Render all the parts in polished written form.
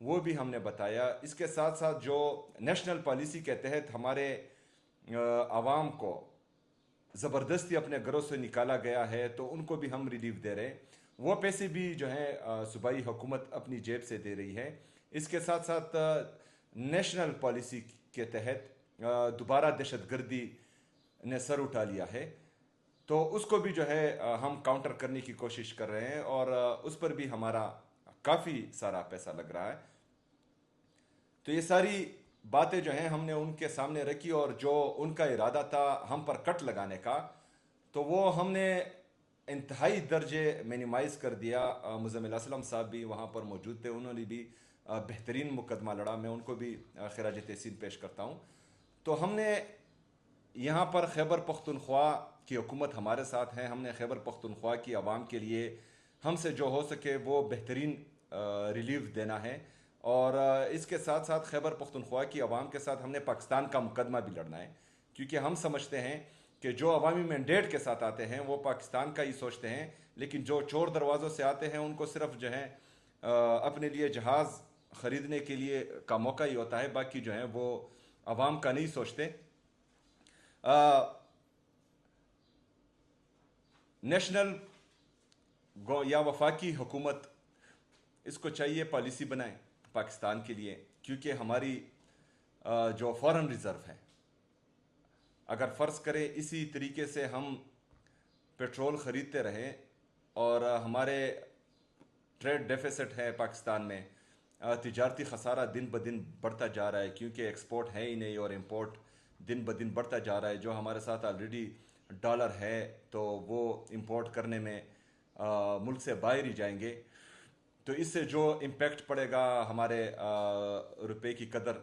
وہ بھی ہم نے بتایا. اس کے ساتھ ساتھ جو نیشنل پالیسی کے تحت ہمارے عوام کو زبردستی اپنے گھروں سے نکالا گیا ہے تو ان کو بھی ہم ریلیف دے رہے ہیں. وہ پیسے بھی جو ہیں صوبائی حکومت اپنی جیب سے دے رہی ہے. اس کے ساتھ ساتھ نیشنل پالیسی کے تحت دوبارہ دہشت گردی نے سر اٹھا لیا ہے تو اس کو بھی جو ہے ہم کاؤنٹر کرنے کی کوشش کر رہے ہیں اور اس پر بھی ہمارا کافی سارا پیسہ لگ رہا ہے. تو یہ ساری باتیں جو ہیں ہم نے ان کے سامنے رکھی اور جو ان کا ارادہ تھا ہم پر کٹ لگانے کا تو وہ ہم نے انتہائی درجے مینیمائز کر دیا. مزمل اسلم صاحب بھی وہاں پر موجود تھے, انہوں نے بھی بہترین مقدمہ لڑا, میں ان کو بھی خراج تحسین پیش کرتا ہوں. تو ہم نے یہاں پر خیبر پختونخوا کی حکومت ہمارے ساتھ ہے, ہم نے خیبر پختونخوا کی عوام کے لیے ہم سے جو ہو سکے وہ بہترین ریلیف دینا ہے. اور اس کے ساتھ ساتھ خیبر پختونخوا کی عوام کے ساتھ ہم نے پاکستان کا مقدمہ بھی لڑنا ہے, کیونکہ ہم سمجھتے ہیں کہ جو عوامی مینڈیٹ کے ساتھ آتے ہیں وہ پاکستان کا ہی سوچتے ہیں, لیکن جو چور دروازوں سے آتے ہیں ان کو صرف جو ہے اپنے لیے جہاز خریدنے کے لیے کا موقع ہی ہوتا ہے, باقی جو ہیں وہ عوام کا نہیں سوچتے. نیشنل یا وفاقی حکومت اس کو چاہیے پالیسی بنائے پاکستان کے لیے, کیونکہ ہماری جو فارن ریزرو ہے, اگر فرض کرے اسی طریقے سے ہم پیٹرول خریدتے رہیں اور ہمارے ٹریڈ ڈیفیسٹ ہے پاکستان میں, تجارتی خسارہ دن بدن بڑھتا جا رہا ہے کیونکہ ایکسپورٹ ہے ہی نہیں اور امپورٹ دن بدن بڑھتا جا رہا ہے. جو ہمارے ساتھ آلریڈی ڈالر ہے تو وہ امپورٹ کرنے میں ملک سے باہر ہی جائیں گے, تو اس سے جو امپیکٹ پڑے گا ہمارے روپے کی قدر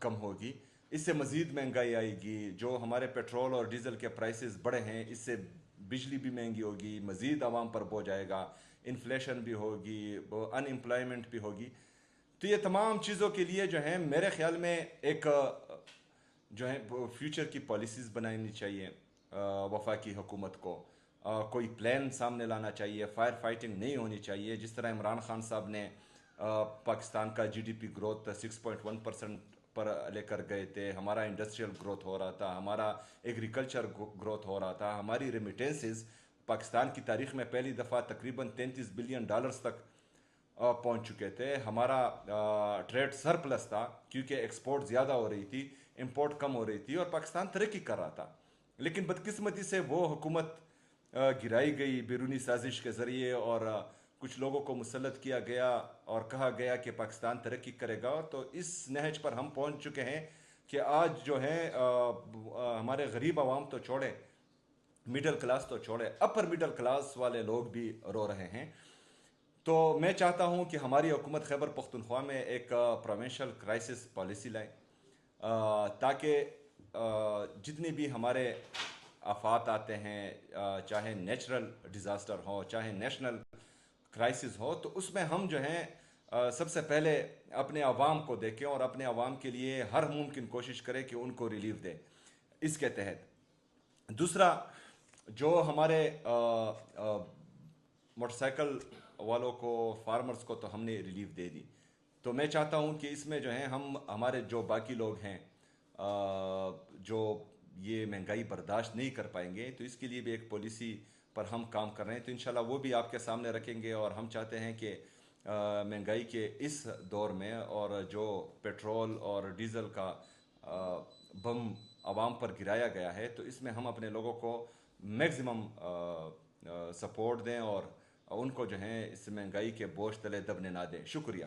کم ہوگی, اس سے مزید مہنگائی آئے گی. جو ہمارے پیٹرول اور ڈیزل کے پرائسز بڑھے ہیں اس سے بجلی بھی مہنگی ہوگی, مزید عوام پر بوجھ آئے گا, انفلیشن بھی ہوگی, ان امپلائمنٹ بھی ہوگی. تو یہ تمام چیزوں کے لیے جو ہیں میرے خیال میں ایک جو ہے فیوچر کی پالیسیز بنانی چاہیے وفاقی حکومت کو. کوئی پلان سامنے لانا چاہیے, فائر فائٹنگ نہیں ہونی چاہیے. جس طرح عمران خان صاحب نے پاکستان کا جی ڈی پی گروتھ 6.1% پر لے کر گئے تھے, ہمارا انڈسٹریل گروتھ ہو رہا تھا, ہمارا ایگریکلچر گروتھ ہو رہا تھا, ہماری ریمیٹنسز پاکستان کی تاریخ میں پہلی دفعہ تقریباً $33 بلین تک پہنچ چکے تھے, ہمارا ٹریڈ سرپلس تھا کیونکہ ایکسپورٹ زیادہ ہو رہی تھی, امپورٹ کم ہو رہی تھی اور پاکستان ترقی کر رہا تھا. لیکن بدقسمتی سے وہ حکومت گرائی گئی بیرونی سازش کے ذریعے اور کچھ لوگوں کو مسلط کیا گیا اور کہا گیا کہ پاکستان ترقی کرے گا. تو اس نہج پر ہم پہنچ چکے ہیں کہ آج جو ہے ہمارے غریب عوام تو چھوڑے, مڈل کلاس تو چھوڑے, اپر مڈل کلاس والے لوگ بھی رو رہے ہیں. تو میں چاہتا ہوں کہ ہماری حکومت خیبر پختونخوا میں ایک پروونشل کرائسس پالیسی لائے تاکہ جتنی بھی ہمارے آفات آتے ہیں, چاہے نیچرل ڈیزاسٹر ہو چاہے نیشنل کرائسس ہو, تو اس میں ہم جو ہیں سب سے پہلے اپنے عوام کو دیکھیں اور اپنے عوام کے لیے ہر ممکن کوشش کریں کہ ان کو ریلیف دیں اس کے تحت. دوسرا, جو ہمارے موٹر سائیکل والوں کو, فارمرز کو تو ہم نے ریلیف دے دی, تو میں چاہتا ہوں کہ اس میں جو ہے ہم ہمارے جو باقی لوگ ہیں جو یہ مہنگائی برداشت نہیں کر پائیں گے, تو اس کے لیے بھی ایک پالیسی پر ہم کام کر رہے ہیں. تو انشاءاللہ وہ بھی آپ کے سامنے رکھیں گے. اور ہم چاہتے ہیں کہ مہنگائی کے اس دور میں اور جو پیٹرول اور ڈیزل کا بم عوام پر گرایا گیا ہے, تو اس میں ہم اپنے لوگوں کو میکزیمم سپورٹ دیں اور ان کو جو ہے اس مہنگائی کے بوجھ تلے دبنے نہ دیں. شکریہ.